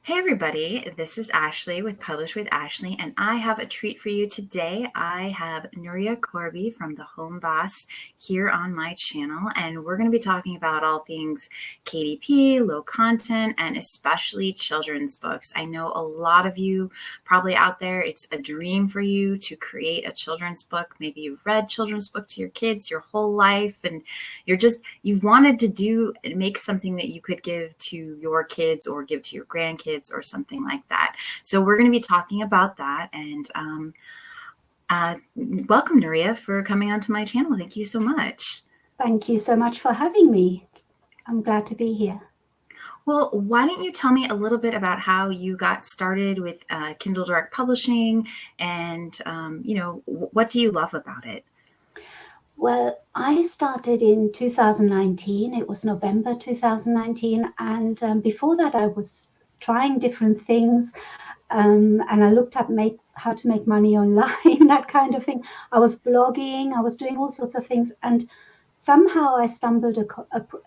Hey everybody, this is Ashley with Publish with Ashley, and I have a treat for you today. I have Nuria Corby from The Home Boss here on my channel, and we're going to be talking about all things KDP, low content, and especially children's books. I know a lot of you probably out there, it's a dream for you to create a children's book. Maybe you've read children's book to your kids your whole life, and you've wanted to make something that you could give to your kids or give to your grandkids or something like that. So we're going to be talking about that. And welcome, Nuria, for coming onto my channel. Thank you so much. Thank you so much for having me. I'm glad to be here. Well, why don't you tell me a little bit about how you got started with Kindle Direct Publishing, and what do you love about it? Well, I started in 2019. It was November 2019. And before that, I was trying different things. And I looked up how to make money online, that kind of thing. I was blogging. I was doing all sorts of things. And somehow I stumbled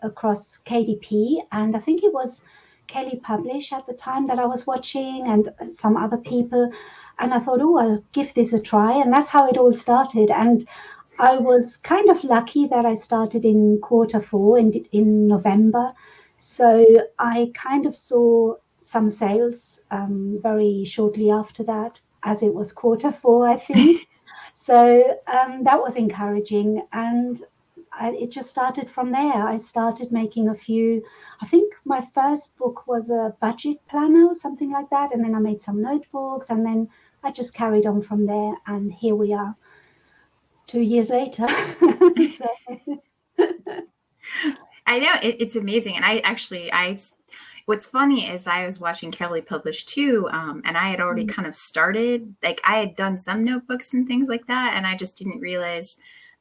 across KDP. And I think it was Kelly Publish at the time that I was watching, and some other people. And I thought, oh, I'll give this a try. And that's how it all started. And I was kind of lucky that I started in Q4 in November. So I kind of saw some sales very shortly after that, as it was Q4, I think. So that was encouraging. And it just started from there. I started making a few, I think my first book was a budget planner or something like that. And then I made some notebooks, and then I just carried on from there. And here we are 2 years later. I know, it's amazing. And what's funny is I was watching Kelly Publish too, and I had already kind of started, like I had done some notebooks and things like that, and I just didn't realize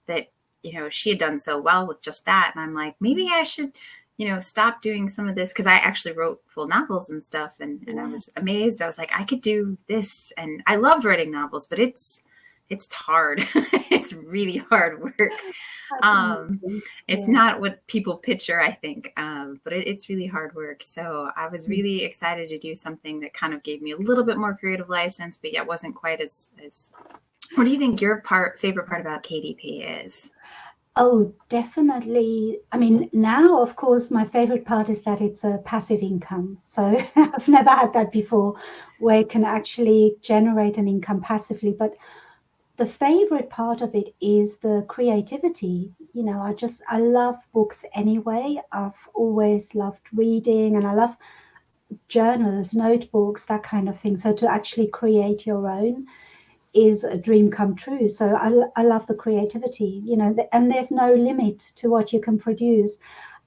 that, she had done so well with just that. And I'm like, maybe I should, stop doing some of this, because I actually wrote full novels and stuff, and I was amazed. I was like, I could do this, and I loved writing novels, but it's hard. It's really hard work. It's not what people picture, I think, but it's really hard work. So I was really excited to do something that kind of gave me a little bit more creative license, but yet wasn't quite as. What do you think your favorite part about KDP is? Oh, definitely. I mean, now, of course, my favorite part is that it's a passive income. So I've never had that before, where it can actually generate an income passively. But the favorite part of it is the creativity. I love books anyway. I've always loved reading, and I love journals, notebooks, that kind of thing. So to actually create your own is a dream come true. So I love the creativity, and there's no limit to what you can produce.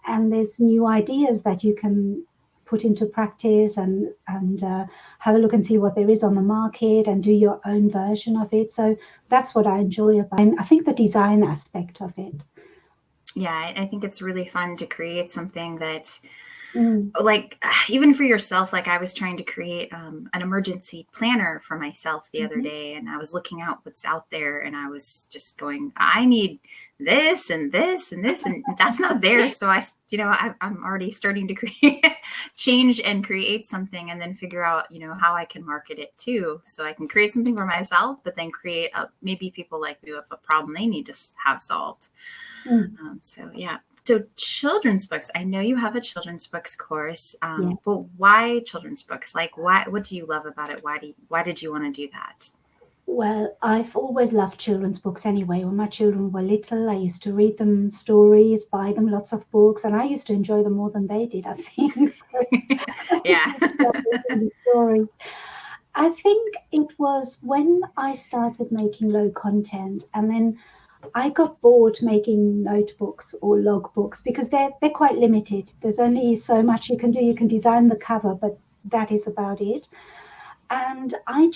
And there's new ideas that you can put into practice, and have a look and see what there is on the market and do your own version of it. So that's what I enjoy about it. And I think the design aspect of it. Yeah, I think it's really fun to create something that, like, even for yourself, like I was trying to create an emergency planner for myself the other day, and I was looking out what's out there, and I was just going, I need this and this and this, and that's not there. So I'm already starting to change and create something, and then figure out, how I can market it too. So I can create something for myself, but then create maybe people like me with a problem they need to have solved. So yeah. So children's books, I know you have a children's books course, but why children's books? Like, what do you love about it? Why did you want to do that? Well, I've always loved children's books anyway. When my children were little, I used to read them stories, buy them lots of books, and I used to enjoy them more than they did, I think. Yeah. Stories. I think it was when I started making low content, and then I got bored making notebooks or logbooks, because they're quite limited. There's only so much you can do. You can design the cover, but that is about it. And I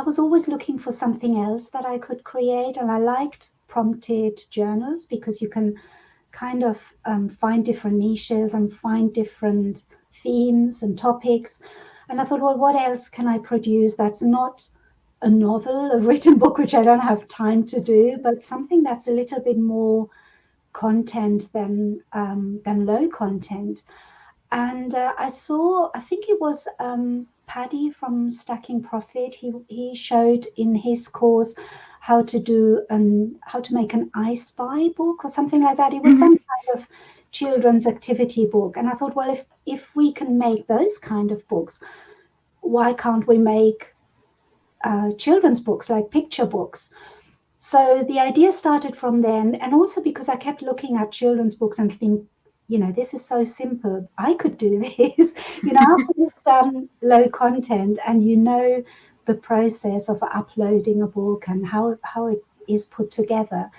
was always looking for something else that I could create. And I liked prompted journals, because you can kind of find different niches and find different themes and topics. And I thought, well, what else can I produce that's not a novel, a written book, which I don't have time to do, but something that's a little bit more content than low content. And I think it was Paddy from Stacking Profit. He showed in his course how to make an I Spy book or something like that. It was some kind of children's activity book. And I thought, well, if we can make those kind of books, why can't we make children's books, like picture books? So the idea started from then, and also because I kept looking at children's books and think, this is so simple. I could do this. After it's low content, and the process of uploading a book and how it is put together,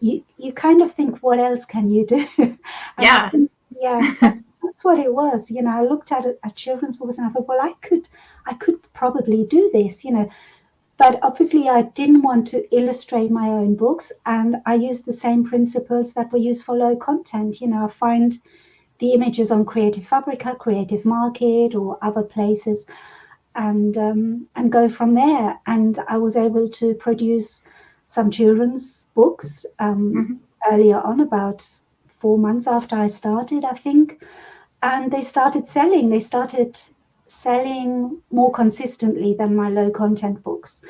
you kind of think, what else can you do? And Yeah. I think, yeah, that's what it was. I looked at children's books and I thought, well, I could probably do this. But obviously, I didn't want to illustrate my own books, and I used the same principles that were used for low content. I find the images on Creative Fabrica, Creative Market, or other places, and go from there. And I was able to produce some children's books earlier on, about 4 months after I started, I think, and they started selling. They started selling more consistently than my low content books.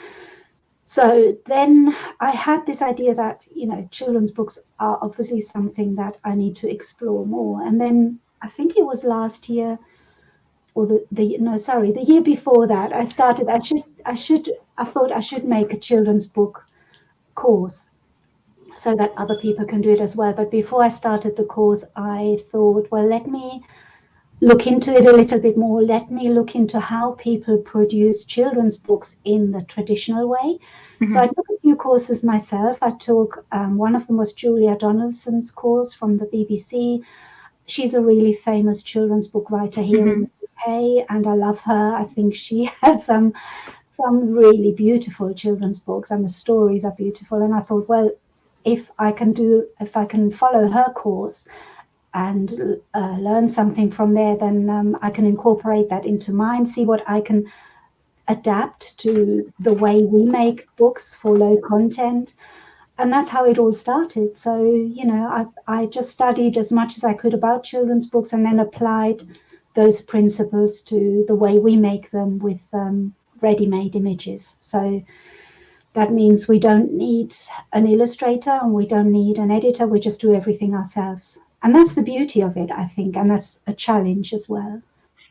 So then I had this idea that, children's books are obviously something that I need to explore more. And then I think it was last year, or the year before that, I thought I should make a children's book course so that other people can do it as well. But before I started the course, I thought, well, let me look into it a little bit more. Let me look into how people produce children's books in the traditional way. So I took a few courses myself. I took one of them was Julia Donaldson's course from the BBC. She's a really famous children's book writer here in the UK, and I love her. I think she has some really beautiful children's books, and the stories are beautiful. And I thought, well, if I can follow her course and learn something from there, then I can incorporate that into mine, see what I can adapt to the way we make books for low content. And that's how it all started. So, I just studied as much as I could about children's books and then applied those principles to the way we make them with ready-made images. So that means we don't need an illustrator and we don't need an editor. We just do everything ourselves. And that's the beauty of it, I think. And that's a challenge as well.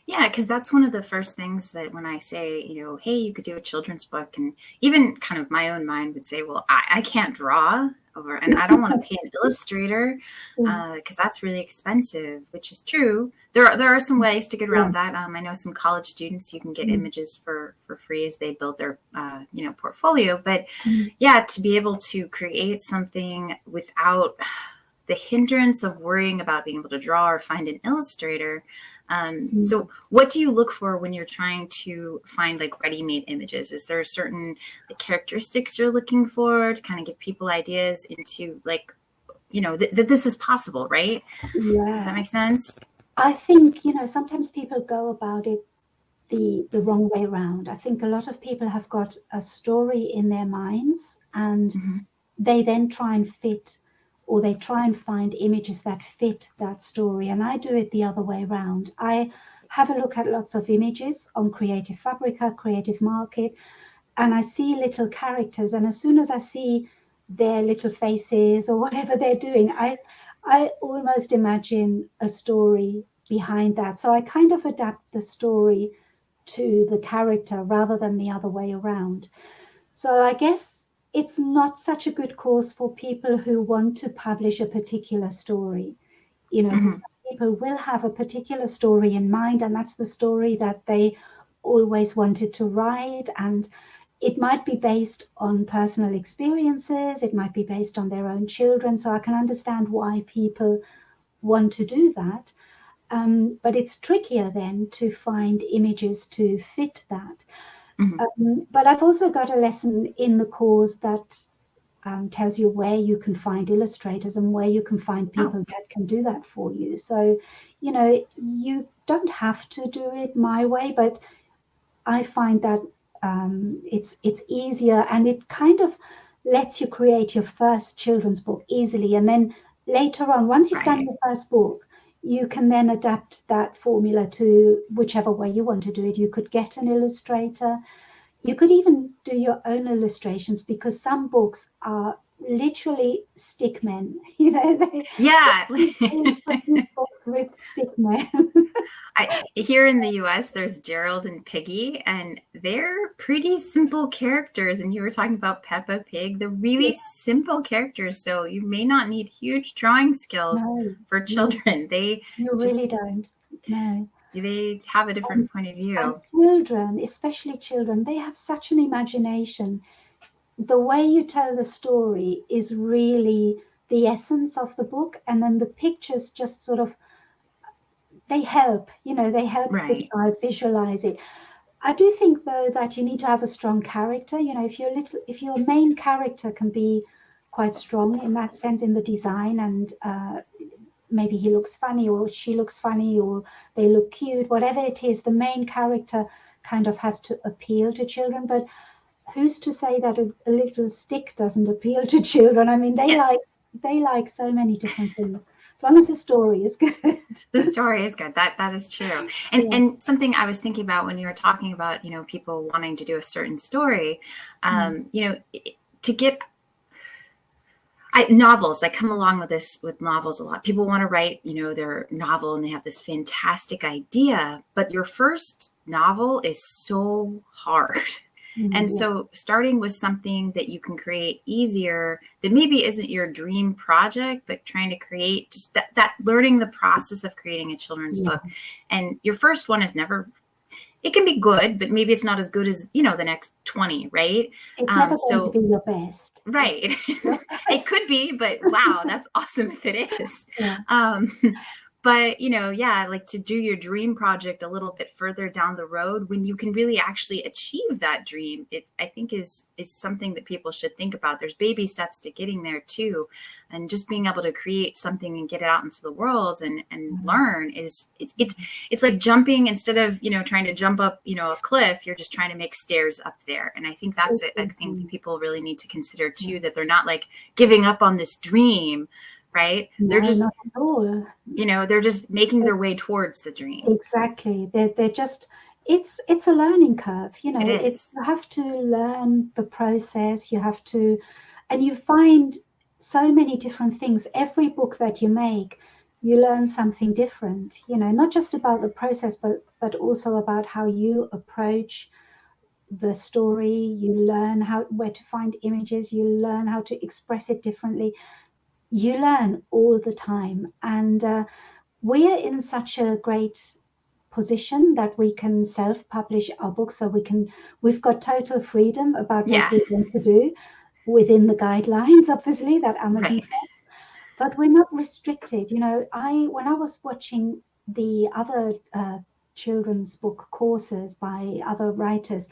Yeah, because that's one of the first things that when I say, hey, you could do a children's book, and even kind of my own mind would say, well, I can't draw, and I don't want to pay an illustrator because that's really expensive, which is true. There are some ways to get around that. I know some college students, you can get images for free as they build their, portfolio. But yeah, to be able to create something without the hindrance of worrying about being able to draw or find an illustrator. So what do you look for when you're trying to find like ready-made images? Is there certain characteristics you're looking for to kind of give people ideas into like, that this is possible, right? Yeah. Does that make sense? I think, sometimes people go about it the wrong way around. I think a lot of people have got a story in their minds and they then try and find images that fit that story. And I do it the other way around. I have a look at lots of images on Creative Fabrica, Creative Market, and I see little characters. And as soon as I see their little faces or whatever they're doing, I almost imagine a story behind that. So I kind of adapt the story to the character rather than the other way around. So I guess it's not such a good course for people who want to publish a particular story, because people will have a particular story in mind, and that's the story that they always wanted to write. And it might be based on personal experiences, it might be based on their own children. So I can understand why people want to do that. But it's trickier then to find images to fit that. But I've also got a lesson in the course that tells you where you can find illustrators and where you can find people that can do that for you. So, you don't have to do it my way, but I find that it's easier, and it kind of lets you create your first children's book easily. And then later on, once you've done your first book, you can then adapt that formula to whichever way you want to do it. You could get an illustrator. You could even do your own illustrations, because some books are literally stick men. You know, Yeah. they produce books with stick men. Here in the US, there's Gerald and Piggy, and they're pretty simple characters. And you were talking about Peppa Pig. They're really simple characters, so you may not need huge drawing skills No, for children. They you just really don't. No. they have a different point of And view. children, especially children, they have such an imagination. The way you tell the story is really the essence of the book, and then the pictures just sort of, they help, they help the Right. child visualize it. I do think though that you need to have a strong character. If your main character can be quite strong in that sense, in the design, and maybe he looks funny or she looks funny or they look cute, whatever it is, the main character kind of has to appeal to children. But who's to say that a little stick doesn't appeal to children? I mean, Yeah, they like so many different things, as long as the story is good. the story is good. That is true. And Yeah. and something I was thinking about when you were talking about, people wanting to do a certain story, Mm. to get novels. I come along with this with novels a lot. People want to write, their novel, and they have this fantastic idea, but your first novel is so hard. And Yeah. so starting with something that you can create easier, that maybe isn't your dream project, but trying to create just that learning the process of creating a children's Yeah. book. And your first one is never, it can be good, but maybe it's not as good as, the next 20, right? It's never going to So be your best. right. It could be, but wow, that's awesome if it is. Yeah. Um, but yeah, like to do your dream project a little bit further down the road, when you can really actually achieve that dream, I think is something that people should think about. There's baby steps to getting there too, and just being able to create something and get it out into the world and learn it's like jumping. Instead of trying to jump up a cliff, you're just trying to make stairs up there. And I think that's a thing that people really need to consider too, that they're not like giving up on this dream, right? No, They're just not at all. they're just making their way towards the dream. Exactly. They're just, it's a learning curve. It is. You have to learn the process. You have to, and you find so many different things. Every book that you make, you learn something different, not just about the process, but also about how you approach the story. You learn where to find images. You learn how to express it differently. You learn all the time. And we're in such a great position that we can self-publish our books, so we've got total freedom about what Yeah. we want to do within the guidelines, obviously, that Amazon Right. sets, but we're not restricted. When I was watching the other children's book courses by other writers,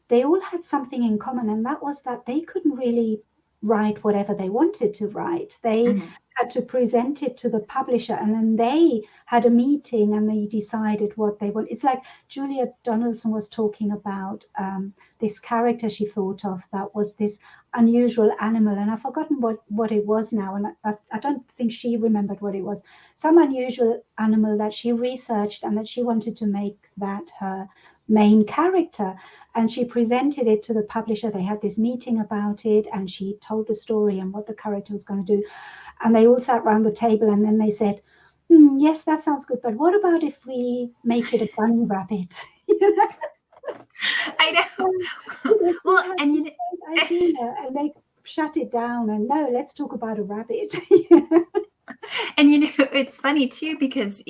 they all had something in common, and that was that they couldn't really write whatever they wanted to write. They had to present it to the publisher, and then they had a meeting and they decided what they want. It's like Julia Donaldson was talking about this character she thought of that was this unusual animal, and I've forgotten what it was now, and I don't think she remembered what it was. Some unusual animal that she researched and that she wanted to make that her main character, and she presented it to the publisher. They had this meeting about it, and she told the story and what the character was going to do, and they all sat around the table, and then they said, yes, that sounds good, but what about if we make it a bunny rabbit? I know. Well, and idea, and they shut it down, and no, let's talk about a rabbit. and it's funny too, because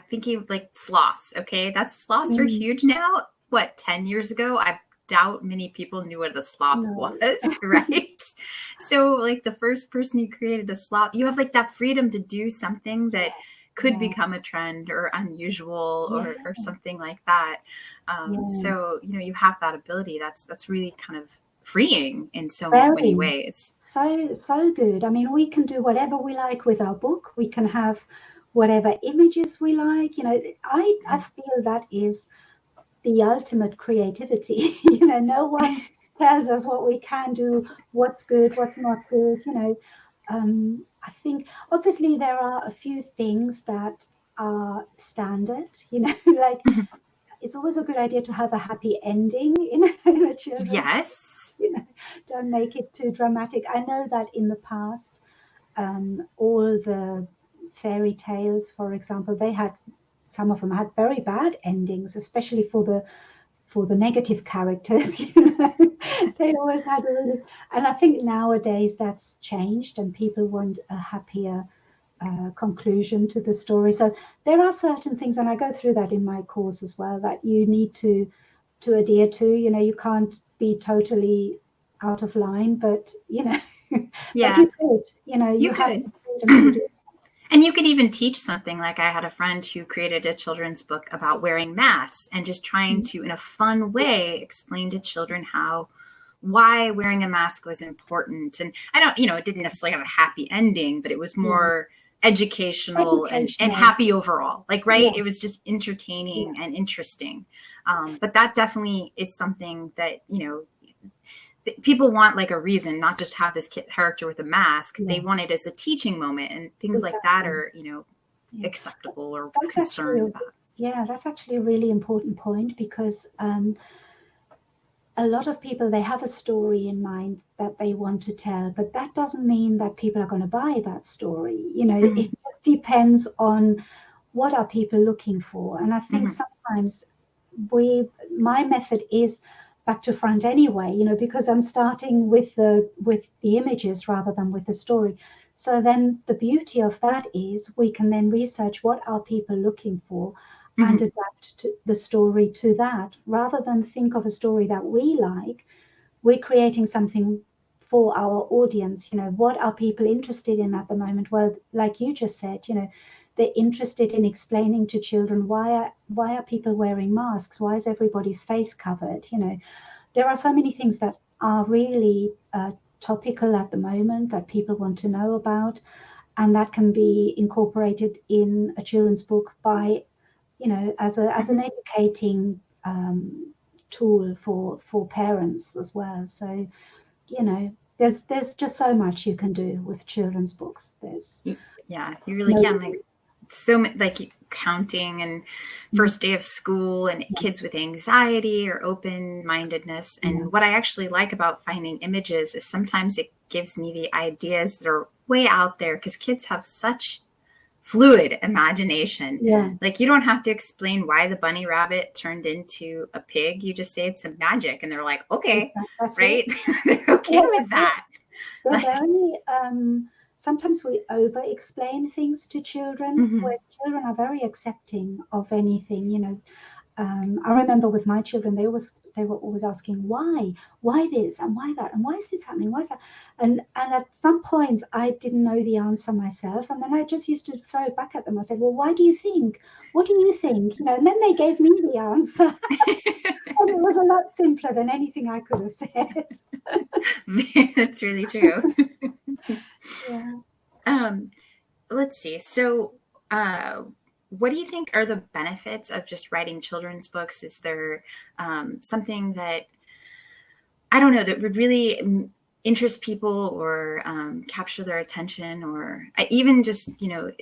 thinking of like sloths. Okay, sloths are huge now. What, 10 years ago? I doubt many people knew what a sloth was, right? So like the first person who created a sloth, you have like that freedom to do something that could become a trend or unusual or something like that. So you have that ability. That's really kind of freeing in so many ways. So good. I mean, we can do whatever we like with our book. We can have whatever images we like. I feel that is the ultimate creativity. No one tells us what we can do, what's good, what's not good. I think obviously there are a few things that are standard, like it's always a good idea to have a happy ending in a children's book. Yes. Don't make it too dramatic. I know that in the past, all the fairy tales, for example, some of them had very bad endings, especially for the negative characters. They always had a really, and I think nowadays that's changed, and people want a happier conclusion to the story. So there are certain things, and I go through that in my course as well, that you need to adhere to. You can't be totally out of line, but but Yeah, you could, you you have could. the freedom to do. And you could even teach something. Like I had a friend who created a children's book about wearing masks and just trying to, in a fun way, explain to children why wearing a mask was important. And I don't, it didn't necessarily have a happy ending, but it was more educational and Educational. happy overall. Like, right? Yeah. It was just entertaining and interesting. But that definitely is something that, people want like a reason, not just have this character with a mask. They want it as a teaching moment, and things like that are, acceptable or That's concerned about. that's actually a really important point, because a lot of people, they have a story in mind that they want to tell, but that doesn't mean that people are going to buy that story. It just depends on what are people looking for. And I think sometimes my method is back to front anyway, because I'm starting with the images rather than with the story. So then the beauty of that is we can then research what are people looking for and adapt the story to that, rather than think of a story that we like. We're creating something for our audience. What are people interested in at the moment? Well, like you just said, they're interested in explaining to children why are people wearing masks? Why is everybody's face covered? There are so many things that are really topical at the moment that people want to know about, and that can be incorporated in a children's book by, as an educating tool for parents as well. So, there's just so much you can do with children's books. Yeah, you really can. Like so many, like counting and first day of school and kids with anxiety or open-mindedness. And what I actually like about finding images is sometimes it gives me the ideas that are way out there, because kids have such fluid imagination. Yeah. Like you don't have to explain why the bunny rabbit turned into a pig. You just say it's a magic, and they're like, okay, right? They're okay with that. They're very, sometimes we over explain things to children, whereas children are very accepting of anything. I remember with my children, they were always asking why this and why that, and why is this happening, why is that, and at some points I didn't know the answer myself, and then I just used to throw it back at them. I said, well, why do you think? What do you think? And then they gave me the answer. And it was a lot simpler than anything I could have said. That's really true. Yeah. Let's see. So, what do you think are the benefits of just writing children's books? Is there something that, I don't know, that would really interest people or capture their attention, or even just,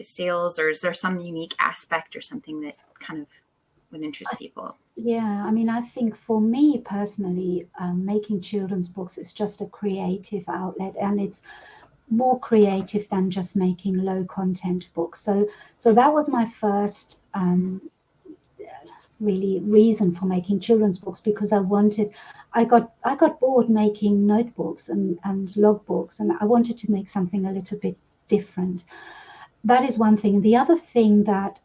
sales, or is there some unique aspect or something that kind of would interest people? Yeah, I mean, I think for me personally, making children's books is just a creative outlet, and it's more creative than just making low content books. So that was my first really reason for making children's books, because I got bored making notebooks and logbooks, and I wanted to make something a little bit different. That is one thing. The other thing that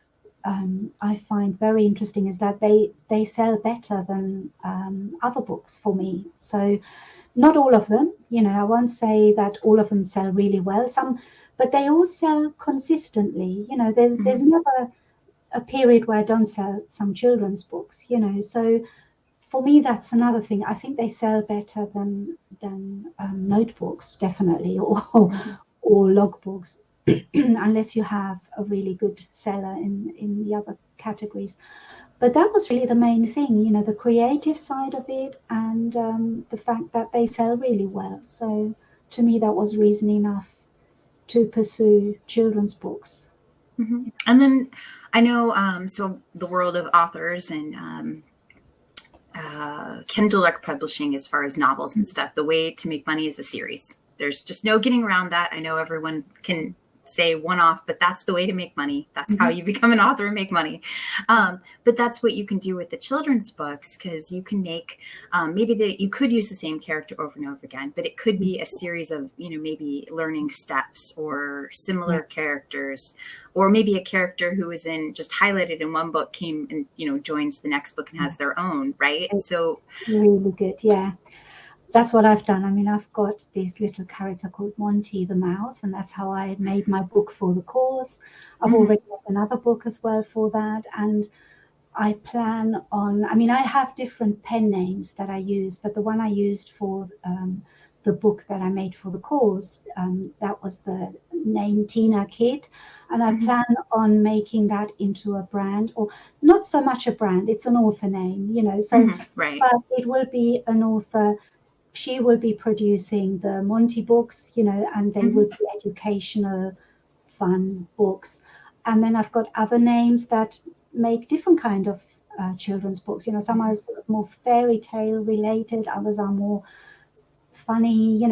I find very interesting is that they sell better than other books for me. So not all of them, I won't say that all of them sell really well, but they all sell consistently. There's never a period where I don't sell some children's books, so for me that's another thing. I think they sell better than notebooks, definitely, or logbooks, unless you have a really good seller in the other categories. But that was really the main thing, the creative side of it, and the fact that they sell really well. So to me, that was reason enough to pursue children's books. And then I know, so the world of authors and Kindle publishing, as far as novels and stuff, the way to make money is a series. There's just no getting around that. I know everyone can say one off, but that's the way to make money. That's how you become an author and make money. But that's what you can do with the children's books, because you can make maybe you could use the same character over and over again, but it could be a series of, maybe learning steps or similar characters, or maybe a character who is in just highlighted in one book came and joins the next book and has their own, right? So really good. Yeah. That's what I've done. I mean, I've got this little character called Monty the Mouse, and that's how I made my book for the cause. I've already got another book as well for that. And I plan on, I mean, I have different pen names that I use, but the one I used for the book that I made for the cause, that was the name Tina Kid. And I plan on making that into a brand, or not so much a brand, it's an author name, so right. but it will be an author. She will be producing the Monty books, and they will be educational, fun books. And then I've got other names that make different kind of children's books. Some are sort of more fairy tale related, others are more funny.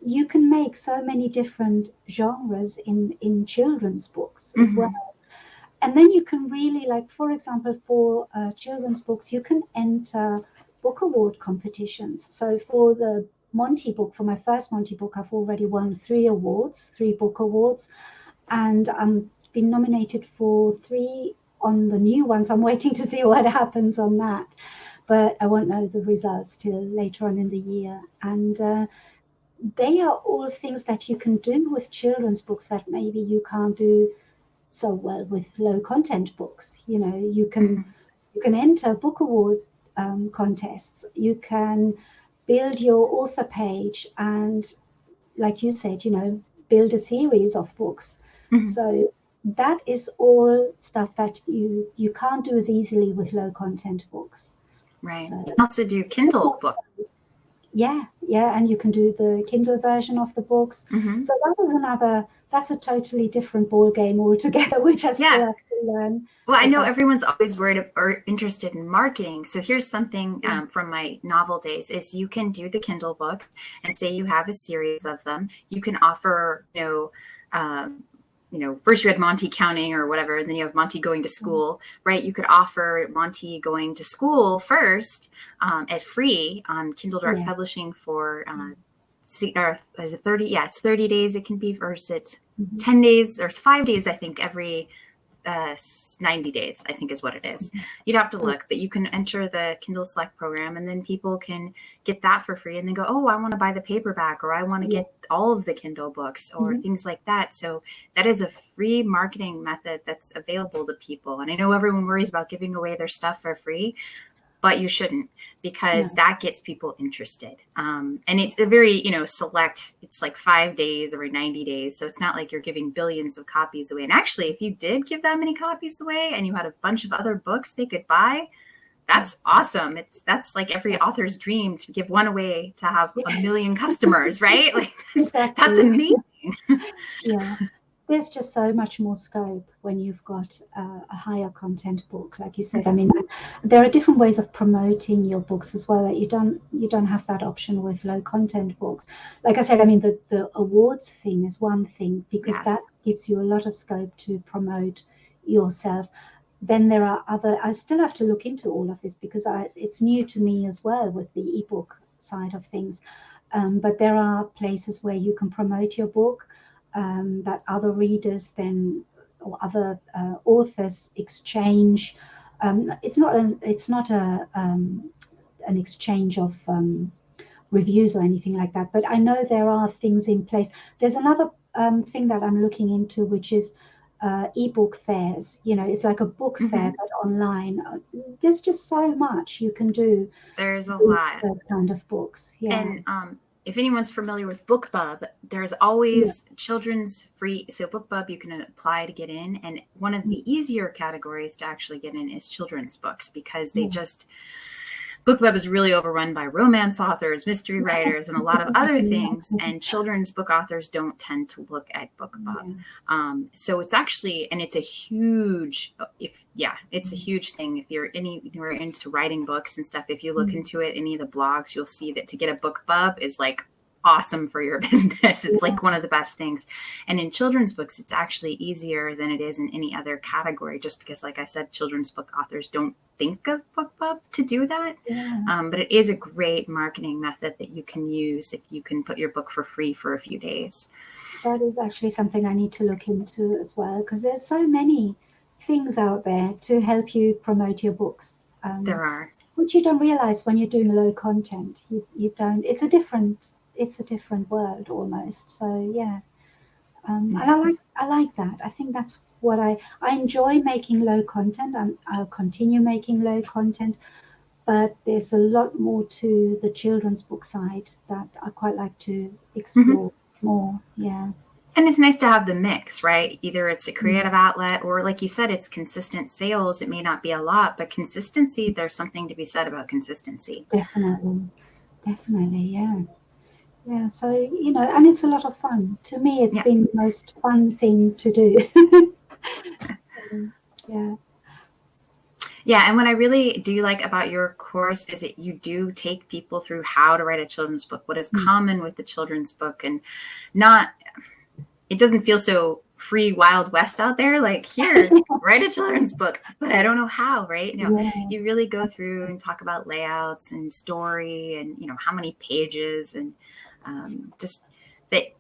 You can make so many different genres in children's books as well. And then you can really, like, for example, for children's books, you can enter book award competitions. So for the Monty book, for my first Monty book, I've already won 3 book awards, and I've been nominated for 3 on the new one. So I'm waiting to see what happens on that, but I won't know the results till later on in the year. And they are all things that you can do with children's books that maybe you can't do so well with low content books. You can enter book award contests. You can build your author page and, like you said, build a series of books. So that is all stuff that you can't do as easily with low content books. Right. So, you can also do Kindle book. Yeah, and you can do the Kindle version of the books. So that's a totally different ball game altogether, which I still have to learn. Well, I know everyone's always worried or interested in marketing. So here's something from my novel days is you can do the Kindle book and say you have a series of them. You can offer, first you had Monty counting or whatever, and then you have Monty going to school, right? You could offer Monty going to school first at free on Kindle Direct Publishing for, is it 30? Yeah, it's 30 days it can be, or is it 10 days, or it's 5 days, I think, every 90 days, I think is what it is. You'd have to look, but you can enter the Kindle Select program, and then people can get that for free and then go, oh, I want to buy the paperback, or I want to get all of the Kindle books, or things like that. So that is a free marketing method that's available to people. And I know everyone worries about giving away their stuff for free, but you shouldn't, because that gets people interested. And it's a very, select, it's like 5 days every 90 days. So it's not like you're giving billions of copies away. And actually, if you did give that many copies away and you had a bunch of other books they could buy, that's awesome. That's like every author's dream, to give one away to have 1 million customers, right? Like that's amazing. Yeah. There's just so much more scope when you've got a higher content book, like you said. I mean, there are different ways of promoting your books as well that you don't have that option with low content books. Like I said, I mean, the awards thing is one thing, because that gives you a lot of scope to promote yourself. Then there are I still have to look into all of this, because it's new to me as well with the ebook side of things. But there are places where you can promote your book, that other readers then, or other authors exchange. It's not an exchange of reviews or anything like that, but I know there are things in place. There's another thing that I'm looking into, which is ebook fairs. It's like a book fair but online. There's just so much you can do. There's a lot. Those kind of books. And if anyone's familiar with Bookbub, there's always children's free. So Bookbub, you can apply to get in. And one of the easier categories to actually get in is children's books, because they just BookBub is really overrun by romance authors, mystery writers, and a lot of other things. And children's book authors don't tend to look at BookBub. So it's actually, and it's a huge, it's a huge thing. If you're into writing books and stuff, if you look into it, any of the blogs, you'll see that to get a BookBub is like awesome for your business. It's like one of the best things. And in children's books, it's actually easier than it is in any other category, just because, like I said, children's book authors don't think of BookBub to do that. But it is a great marketing method that you can use if you can put your book for free for a few days. That is actually something I need to look into as well, because there's so many things out there to help you promote your books. There are. Which you don't realize when you're doing low content. You don't. It's a different world almost. So yeah, and I like that. I think that's what I enjoy, making low content, and I'll continue making low content. But there's a lot more to the children's book side that I quite like to explore more. Yeah. And it's nice to have the mix, right? Either it's a creative outlet, or like you said, it's consistent sales. It may not be a lot, but consistency, there's something to be said about consistency. Definitely, yeah. Yeah, so, and it's a lot of fun. To me, it's been the most fun thing to do. Yeah. Yeah, and what I really do like about your course is that you do take people through how to write a children's book, what is common with the children's book, and it doesn't feel so free Wild West out there, like, here, write a children's book, but I don't know how, right? You really go through and talk about layouts and story and, how many pages, and just that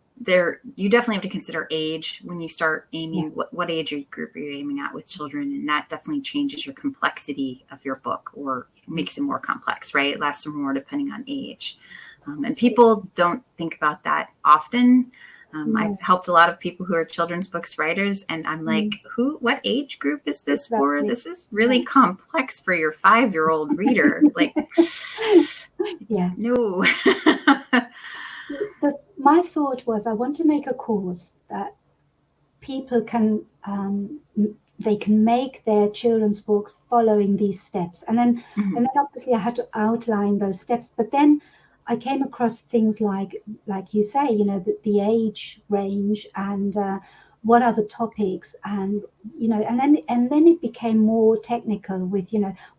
you definitely have to consider age when you start aiming, what age group are you aiming at with children, and that definitely changes your complexity of your book, or makes it more complex, right? Less or more depending on age. And people don't think about that often. I've helped a lot of people who are children's books writers, and I'm like, what age group is this for? This is really complex for your 5-year-old reader. Like, no. My thought was, I want to make a course that people can, they can make their children's book following these steps. And then obviously I had to outline those steps, but then I came across things like you say, the age range, and what are the topics, and and then it became more technical with,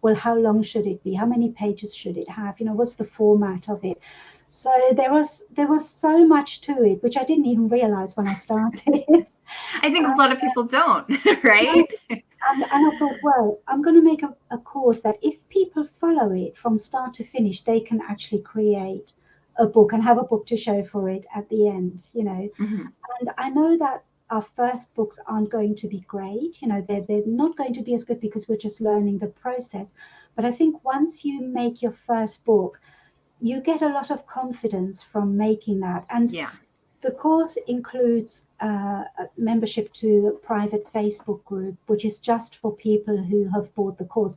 well, how long should it be? How many pages should it have? What's the format of it? So there was so much to it, which I didn't even realize when I started. I think a lot of people don't, right? And I thought, well, I'm going to make a course that if people follow it from start to finish, they can actually create a book and have a book to show for it at the end, And I know that our first books aren't going to be great. They're not going to be as good because we're just learning the process. But I think once you make your first book, you get a lot of confidence from making that. And the course includes a membership to a private Facebook group, which is just for people who have bought the course.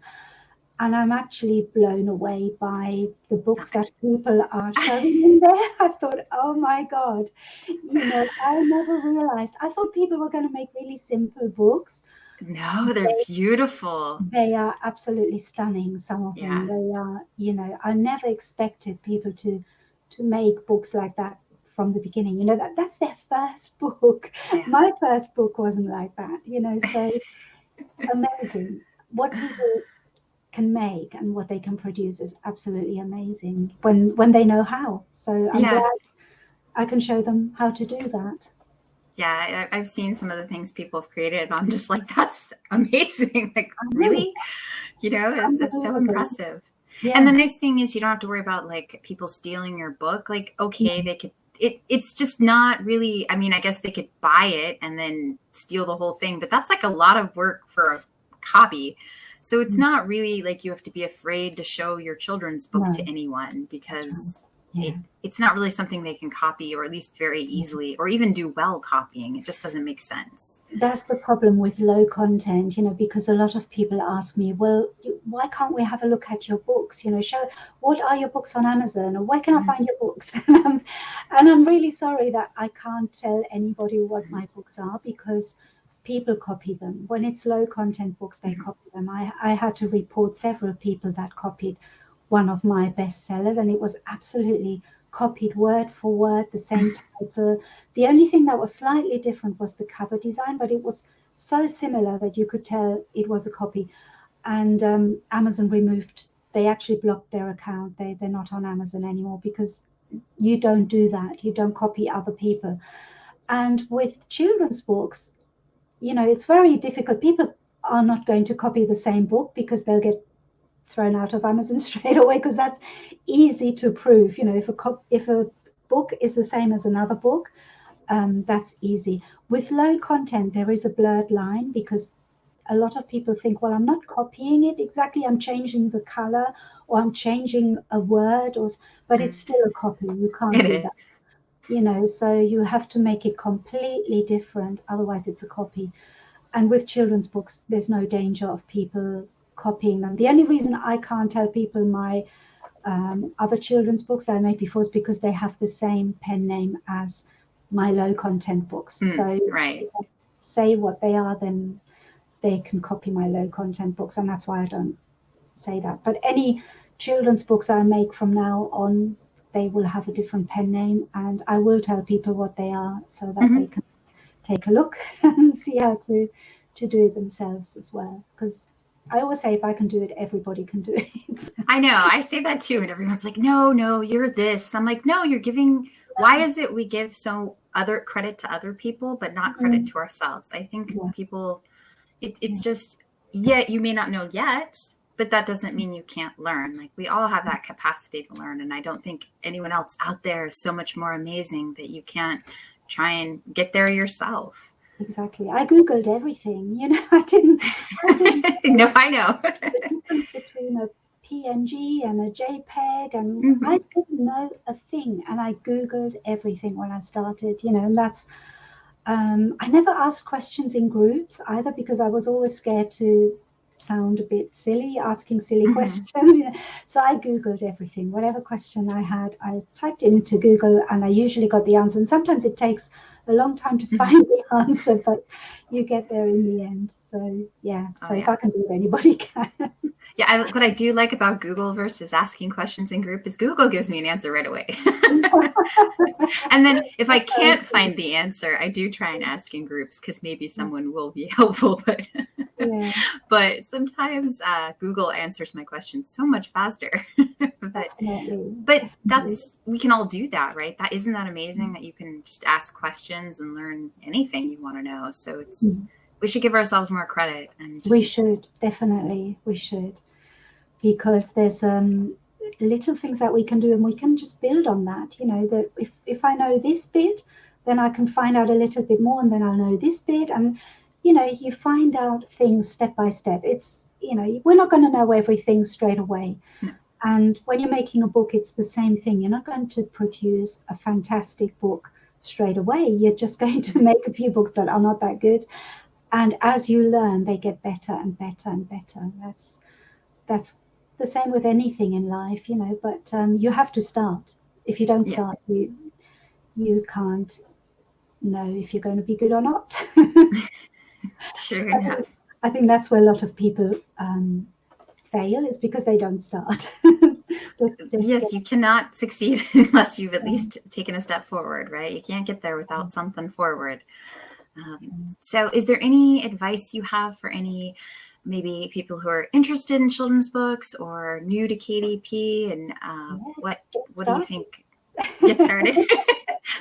And I'm actually blown away by the books that people are showing in there. I thought, oh my God, I never realized. I thought people were going to make really simple books. No, they're beautiful. They are absolutely stunning, some of them. They are, I never expected people to make books like that from the beginning. That's their first book. My first book wasn't like that, so amazing. What people can make and what they can produce is absolutely amazing when they know how. So I'm glad I can show them how to do that. Yeah, I've seen some of the things people have created, and I'm just like, that's amazing. Like, really? It's so impressive. Yeah. And the nice thing is you don't have to worry about like people stealing your book. Like, okay, they could, it's just not really, I mean, I guess they could buy it and then steal the whole thing, but that's like a lot of work for a copy. So it's not really like you have to be afraid to show your children's book to anyone, because it's not really something they can copy, or at least very easily, or even do well copying. It just doesn't make sense. That's the problem with low content, because a lot of people ask me, well, why can't we have a look at your books? Show, what are your books on Amazon, or where can I find your books? And I'm really sorry that I can't tell anybody what my books are, because people copy them. When it's low content books, they copy them. I had to report several people that copied one of my bestsellers, and it was absolutely copied word for word, the same title. The only thing that was slightly different was the cover design, but it was so similar that you could tell it was a copy. And Amazon they actually blocked their account. They're not on Amazon anymore, because you don't do that. You don't copy other people. And with children's books, it's very difficult. People are not going to copy the same book, because they'll get thrown out of Amazon straight away, because that's easy to prove. If a book is the same as another book, that's easy. With low content, there is a blurred line, because a lot of people think, well, I'm not copying it exactly, I'm changing the color, or I'm changing a word, but it's still a copy. You can't do that. So you have to make it completely different, otherwise it's a copy. And with children's books, there's no danger of people copying them. The only reason I can't tell people my other children's books that I made before is because they have the same pen name as my low content books. So if I say what they are, then they can copy my low content books, and that's why I don't say that. But any children's books I make from now on, they will have a different pen name, and I will tell people what they are, so that they can take a look and see how to do it themselves as well. Because I always say, if I can do it, everybody can do it. I know. I say that too, and everyone's like, no, you're this. I'm like, no, you're giving. Why is it we give so other credit to other people, but not credit to ourselves? I think people. It's just, you may not know yet, but that doesn't mean you can't learn. Like, we all have that capacity to learn. And I don't think anyone else out there is so much more amazing that you can't try and get there yourself. Exactly. I Googled everything, I didn't no, I know. The difference between a PNG and a JPEG, and I didn't know a thing. And I Googled everything when I started, and that's, I never asked questions in groups either, because I was always scared to sound a bit silly, asking silly questions. So I Googled everything. Whatever question I had, I typed it into Google, and I usually got the answer. And sometimes it takes a long time to find the answer, but you get there in the end. So if I can do it, anybody can. What I do like about Google versus asking questions in group is Google gives me an answer right away. And then if I can't find the answer, I do try and ask in groups, because maybe someone will be helpful. But sometimes Google answers my questions so much faster. but we can all do that, right? Isn't that amazing that you can just ask questions and learn anything you want to know? So we should give ourselves more credit. We should, definitely. We should. Because there's little things that we can do, and we can just build on that. That if I know this bit, then I can find out a little bit more, and then I'll know this bit. And, you find out things step by step. It's, we're not going to know everything straight away. No. And when you're making a book, it's the same thing. You're not going to produce a fantastic book straight away. You're just going to make a few books that are not that good. And as you learn, they get better and better and better. That's the same with anything in life, but you have to start. If you don't start, you can't know if you're going to be good or not. Sure enough. I think that's where a lot of people fail, is because they don't start. Yes, you cannot succeed unless you've at least taken a step forward, right? You can't get there without something forward. So is there any advice you have for any maybe people who are interested in children's books or new to KDP, and what do you think? Get started.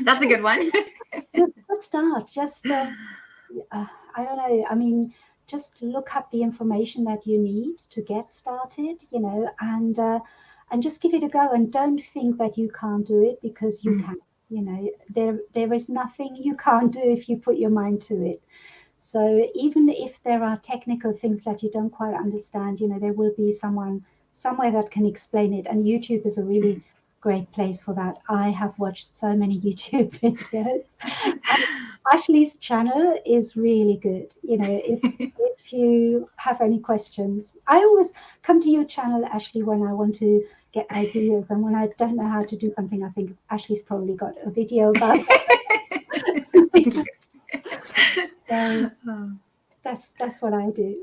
That's a good one. Just start. Just I don't know. I mean, just look up the information that you need to get started. And just give it a go. And don't think that you can't do it, because you can. There is nothing you can't do if you put your mind to it. So even if there are technical things that you don't quite understand, there will be someone somewhere that can explain it. And YouTube is a really great place for that. I have watched so many YouTube videos. Ashley's channel is really good. If you have any questions, I always come to your channel, Ashley, when I want to get ideas. And when I don't know how to do something, I think Ashley's probably got a video about it. Thank you. So that's what I do.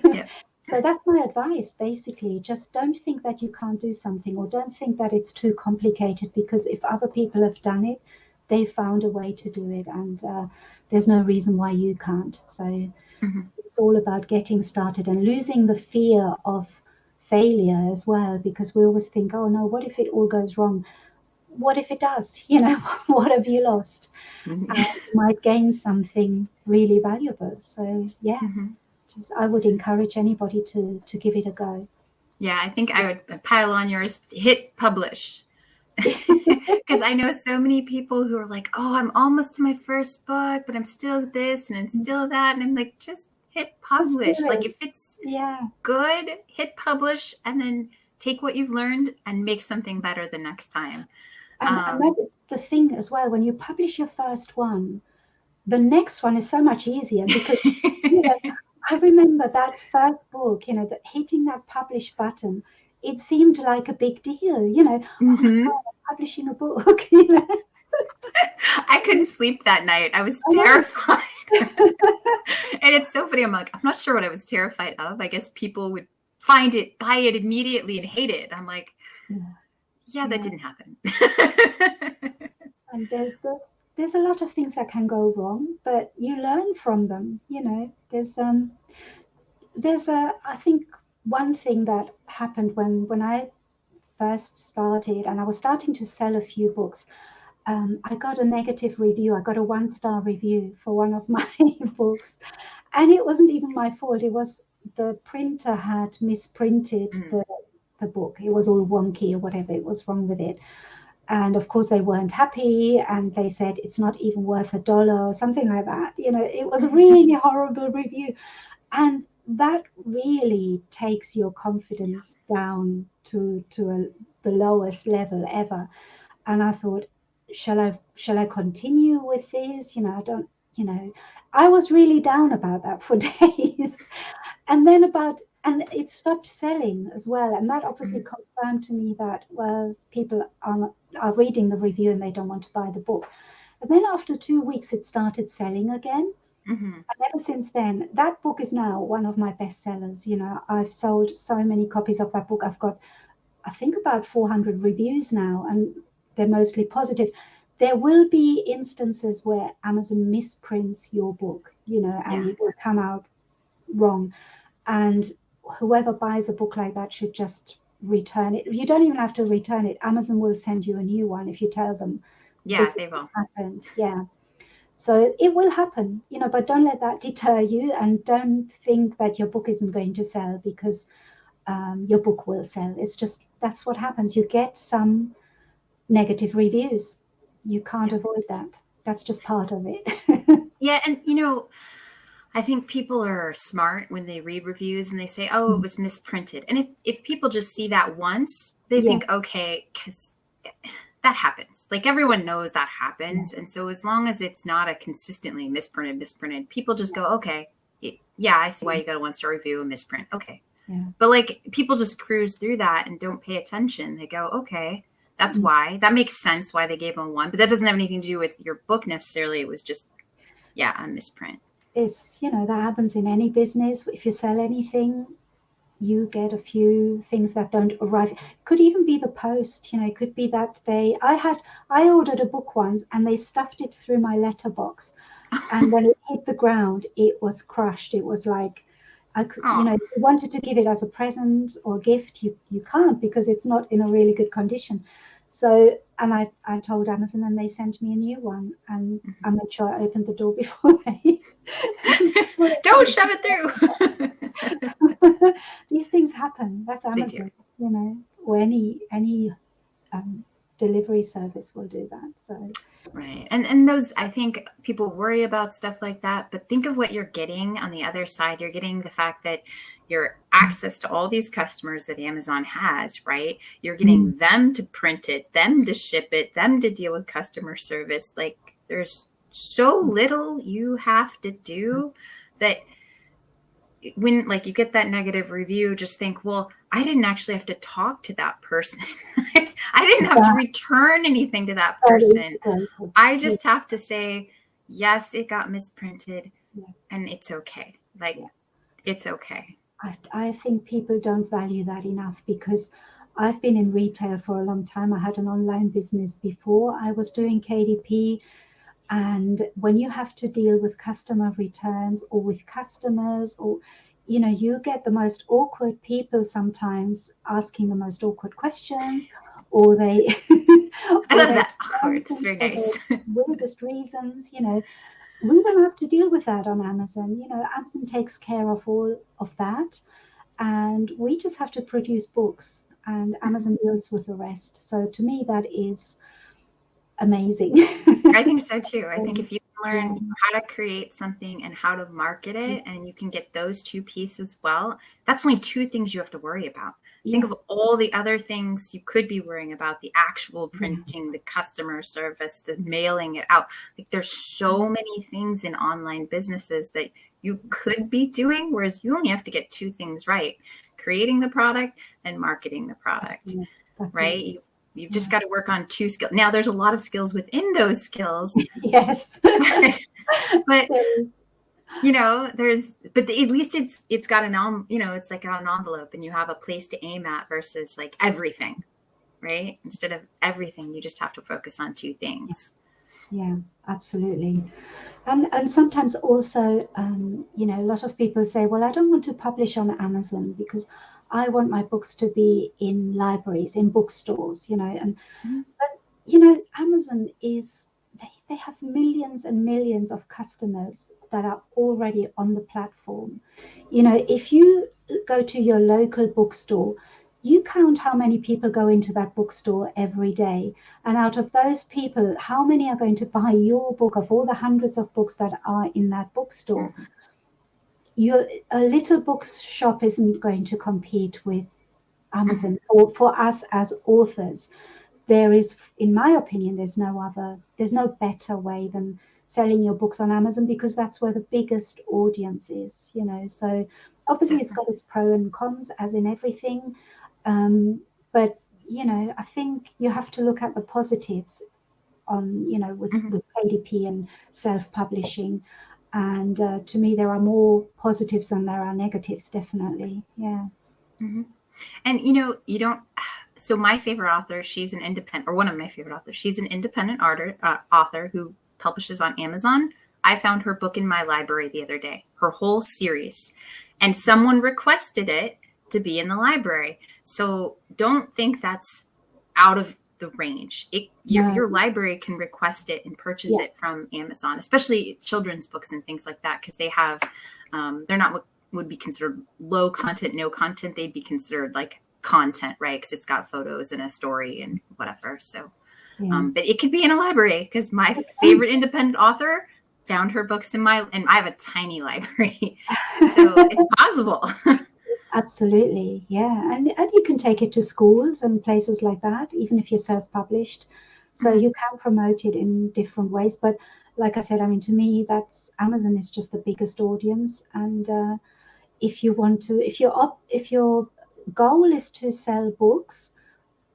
Yeah. So that's my advice, basically. Just don't think that you can't do something, or don't think that it's too complicated, because if other people have done it, they found a way to do it, and there's no reason why you can't. So Mhm. it's all about getting started and losing the fear of failure as well, because we always think, oh no, what if it all goes wrong? What if it does? What have you lost? Mhm. You might gain something really valuable. So yeah, Mhm. I would encourage anybody to give it a go. Yeah, I think I would pile on yours, hit publish. Because I know so many people who are like, oh, I'm almost to my first book, but I'm still this and I'm still that. And I'm like, just hit Just do publish. Like, it. if it's Yeah. good, hit publish, and then take what you've learned and make something better the next time. And that is the thing as well. When you publish your first one, the next one is so much easier, because you know, I remember that first book, that hitting that publish button, it seemed like a big deal, oh my Mhm. God, I'm publishing a book, I couldn't sleep that night. I was I know. terrified. And it's so funny. I'm like, I'm not sure what I was terrified of. I guess people would find it, buy it immediately, and hate it. I'm like, Yeah, yeah, that yeah. didn't happen. And there's a lot of things that can go wrong, but you learn from them. There's I think one thing that happened when I first started and I was starting to sell a few books. I got a negative review. I got a 1-star review for one of my books, and it wasn't even my fault. It was the printer had misprinted Mm. the book. It was all wonky or whatever. It was wrong with it. And of course, they weren't happy, and they said it's not even worth $1 or something like that. It was a really horrible review, and that really takes your confidence down to the lowest level ever. And I thought, shall I continue with this? I don't. I was really down about that for days, and it stopped selling as well, and that obviously Mm. confirmed to me that, well, people are reading the review and they don't want to buy the book. And then after 2 weeks it started selling again, Mhm. and ever since then that book is now one of my best sellers. I've sold so many copies of that book. I've got, I think, about 400 reviews now, and they're mostly positive. There will be instances where Amazon misprints your book, and Yeah. it will come out wrong. And whoever buys a book like that should just return it. You don't even have to return it. Amazon will send you a new one if you tell them Yeah, this they will. happened. Yeah. So it will happen, but don't let that deter you, and don't think that your book isn't going to sell, because your book will sell. It's just, that's what happens. You get some negative reviews. You can't Yeah. avoid that. That's just part of it. Yeah. And, I think people are smart when they read reviews and they say, oh, it was misprinted. And if people just see that once, they Yeah, think, okay, because that happens. Like, everyone knows that yeah, happens. And so as long as it's not a consistently misprinted, people just go, okay, yeah, I see why you got a 1-star review, a misprint. Okay. yeah. But like, people just cruise through that and don't pay attention. They go, okay, that's Mm. why. That makes sense why they gave them 1. But that doesn't have anything to do with your book necessarily. It was just, yeah, a misprint. It's, that happens in any business. If you sell anything, you get a few things that don't arrive. Could even be the post, it could be that I ordered a book once and they stuffed it through my letterbox. And when it hit the ground, it was crushed. It was like, I could, Oh, if you wanted to give it as a present or gift, you can't, because it's not in a really good condition. So, and I told Amazon, and they sent me a new one, and I made sure I opened the door before they don't shove it through. these things happen. That's They do. Amazon, or any um, delivery service will do that. So Right. And those, I think people worry about stuff like that, but think of what you're getting on the other side. You're getting the fact that your access to all these customers that Amazon has, right? You're getting them to print it, them to ship it, them to deal with customer service. Like, there's so little you have to do that when, like, you get that negative review, just think, well, I didn't actually have to talk to that person. I didn't have to that, return anything to that that is person. the greatest. I just have to say, yes, it got misprinted, Yeah, and it's okay. Like, yeah. it's okay. I think people don't value that enough, because I've been in retail for a long time. I had an online business before I was doing KDP. And when you have to deal with customer returns or with customers, or, you get the most awkward people sometimes asking the most awkward questions, or they, I or love they that. Awkward. It's very for the nice. weirdest reasons. We don't have to deal with that on Amazon. Amazon takes care of all of that, and we just have to produce books, and Amazon deals with the rest. So to me, that is amazing. I think so too. I think if you learn Yeah, how to create something and how to market it, and you can get those two pieces well, that's only two things you have to worry about. Think yeah, of all the other things you could be worrying about: the actual yeah, printing, the customer service, the mailing it out. Like, there's so many things in online businesses that you could be doing, whereas you only have to get two things right: creating the product and marketing the that's product, it. That's it. right? You've just Yeah. got to work on two skills. Now, there's a lot of skills within those skills, Yes. but There but at least it's got it's like an envelope, and you have a place to aim at, versus like everything, right? Instead of everything, you just have to focus on two things. Yeah, absolutely. And sometimes also, a lot of people say, well, I don't want to publish on Amazon because I want my books to be in libraries, in bookstores, and Mm-hmm. but Amazon is, they have millions and millions of customers that are already on the platform. If you go to your local bookstore, you count how many people go into that bookstore every day. And out of those people, how many are going to buy your book of all the hundreds of books that are in that bookstore? Mm-hmm. A little bookshop isn't going to compete with Mm-hmm. Amazon, or for us as authors. There is, in my opinion, there's no better way than selling your books on Amazon, because that's where the biggest audience is. So obviously it's got Definitely. its pros and cons, as in everything. But I think you have to look at the positives on, Mm-hmm. with KDP and self-publishing. And to me, there are more positives than there are negatives, definitely. Yeah. Mm-hmm. And you don't. So my favorite author, she's an independent, or one of my favorite authors. She's an independent author who publishes on Amazon. I found her book in my library the other day, her whole series, and someone requested it to be in the library. So don't think that's out of the range. No. Your library can request it and purchase Yeah. it from Amazon, especially children's books and things like that, because they have, they're not what would be considered low content, no content. They'd be considered like content, right? Because it's got photos and a story and whatever. So, Yeah. but it could be in a library, because my favorite independent author found her books and I have a tiny library, so it's possible. Absolutely, yeah, and you can take it to schools and places like that, even if you're self-published. So Mhm. you can promote it in different ways. But like I said, I mean, to me, that's Amazon is just the biggest audience. And if your goal is to sell books,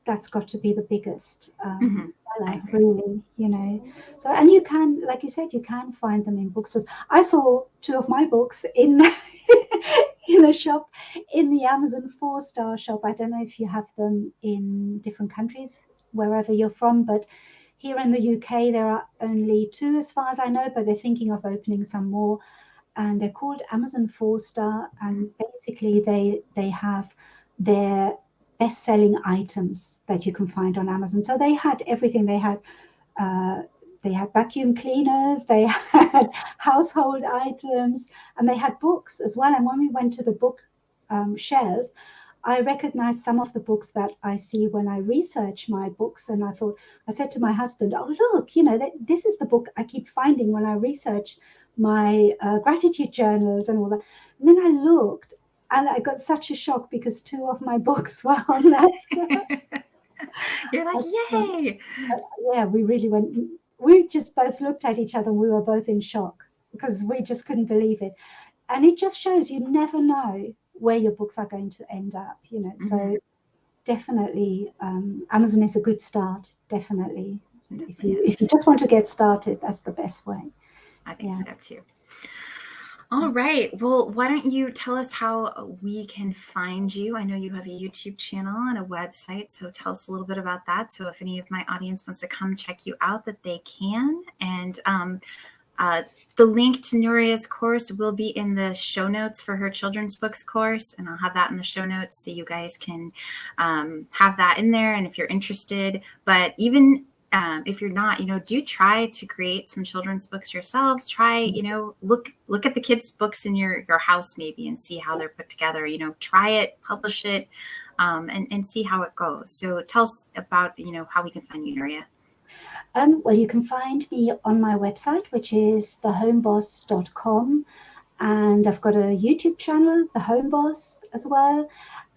that's got to be the biggest Mhm. I seller, agree. really. So, and you can, like you said, you can find them in bookstores. I saw two of my books in in a shop, in the Amazon 4-star shop. I don't know if you have them in different countries, wherever you're from, but here in the UK, there are only two, as far as I know, but they're thinking of opening some more. And they're called Amazon 4-star, and basically they have their best-selling items that you can find on Amazon. So they had everything. Uh, they had vacuum cleaners, they had household items, and they had books as well. And when we went to the book shelf, I recognized some of the books that I see when I research my books. And I said to my husband, oh, look, this is the book I keep finding when I research my gratitude journals and all that. And then I looked, and I got such a shock because two of my books were on that. You're like, yay! Yeah, we just both looked at each other and we were both in shock because we just couldn't believe it. And it just shows you never know where your books are going to end up. Mhm. So definitely, Amazon is a good start, definitely. If Definitely you is. just want to get started, that's the best way. I think Yeah. so too. All right. Well, why don't you tell us how we can find you? I know you have a YouTube channel and a website, so tell us a little bit about that. So if any of my audience wants to come check you out, that they can. And uh, the link to Nuria's course will be in the show notes for her children's books course, and I'll have that in the show notes so you guys can have that in there. And if you're interested, but even if you're not, do try to create some children's books yourselves. Try, look at the kids' books in your house maybe and see how they're put together. Try it, publish it, and see how it goes. So tell us about, how we can find you, Nuria. Well, you can find me on my website, which is thehomeboss.com. And I've got a YouTube channel, The Home Boss, as well.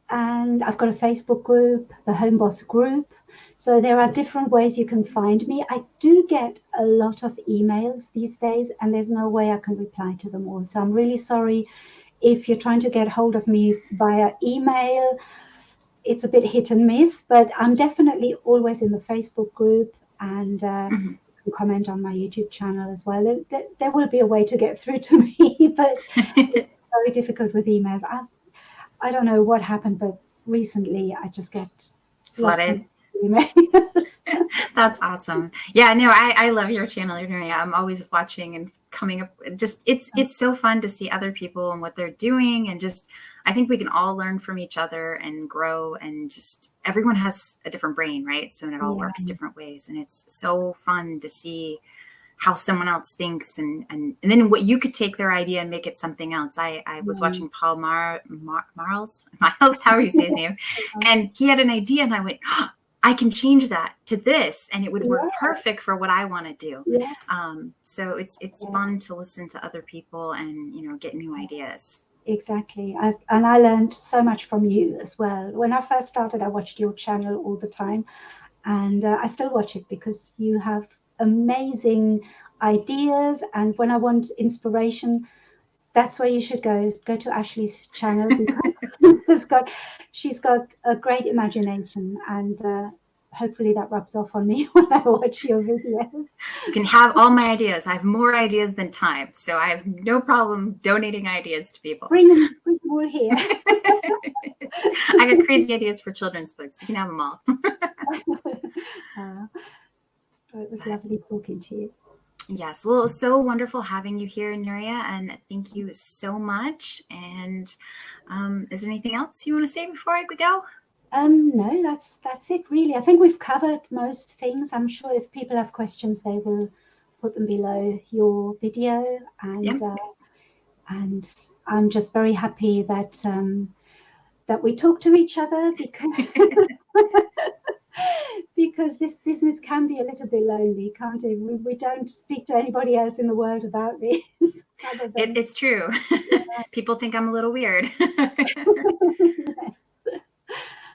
And I've got a Facebook group, the Home Boss group. So there are different ways you can find me. I do get a lot of emails these days, and there's no way I can reply to them all. So I'm really sorry if you're trying to get hold of me via email. It's a bit hit and miss, but I'm definitely always in the Facebook group, and you can comment on my YouTube channel as well. There will be a way to get through to me, but it's very difficult with emails. I don't know what happened, but recently I just get flooded emails. That's awesome. Yeah, no, I love your channel. I'm always watching and coming up. Just it's so fun to see other people and what they're doing, and just I think we can all learn from each other and grow, and just everyone has a different brain, right? So it all works different ways, and it's so fun to see how someone else thinks, and then what you could take their idea and make it something else. I was watching Paul Miles, how you say his name, and he had an idea, and I went, oh, I can change that to this, and it would work perfect for what I want to do. So it's fun to listen to other people and get new ideas. Exactly. And I learned so much from you as well. When I first started, I watched your channel all the time, and I still watch it because you have amazing ideas. And when I want inspiration, that's where you should go to Ashley's channel, because she's got a great imagination, and hopefully that rubs off on me when I watch your videos. You can have all my ideas. I have more ideas than time, so I have no problem donating ideas to people. Bring them all here. I got crazy ideas for children's books. You can have them all. It was lovely talking to you. Yes, well, it was so wonderful having you here, Nuria, and thank you so much. And is there anything else you want to say before I go? No, that's it really. I think we've covered most things. I'm sure if people have questions, they will put them below your video, and and I'm just very happy that that we talk to each other, because this business can be a little bit lonely, can't it? We don't speak to anybody else in the world about this. It's true. People think I'm a little weird.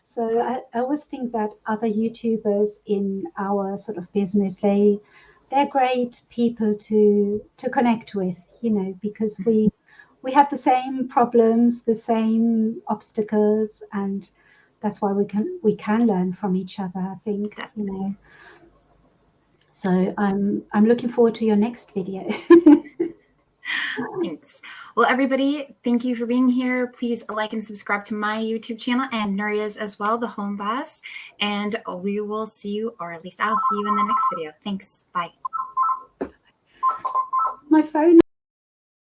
So I always think that other YouTubers in our sort of business, they're great people to connect with, because we have the same problems, the same obstacles, and that's why we can learn from each other, I think. So I'm looking forward to your next video. Thanks. Well, everybody, thank you for being here. Please like and subscribe to my YouTube channel and Nuria's as well, The Home Boss. And we will see you, or at least I'll see you in the next video. Thanks. Bye. My phone.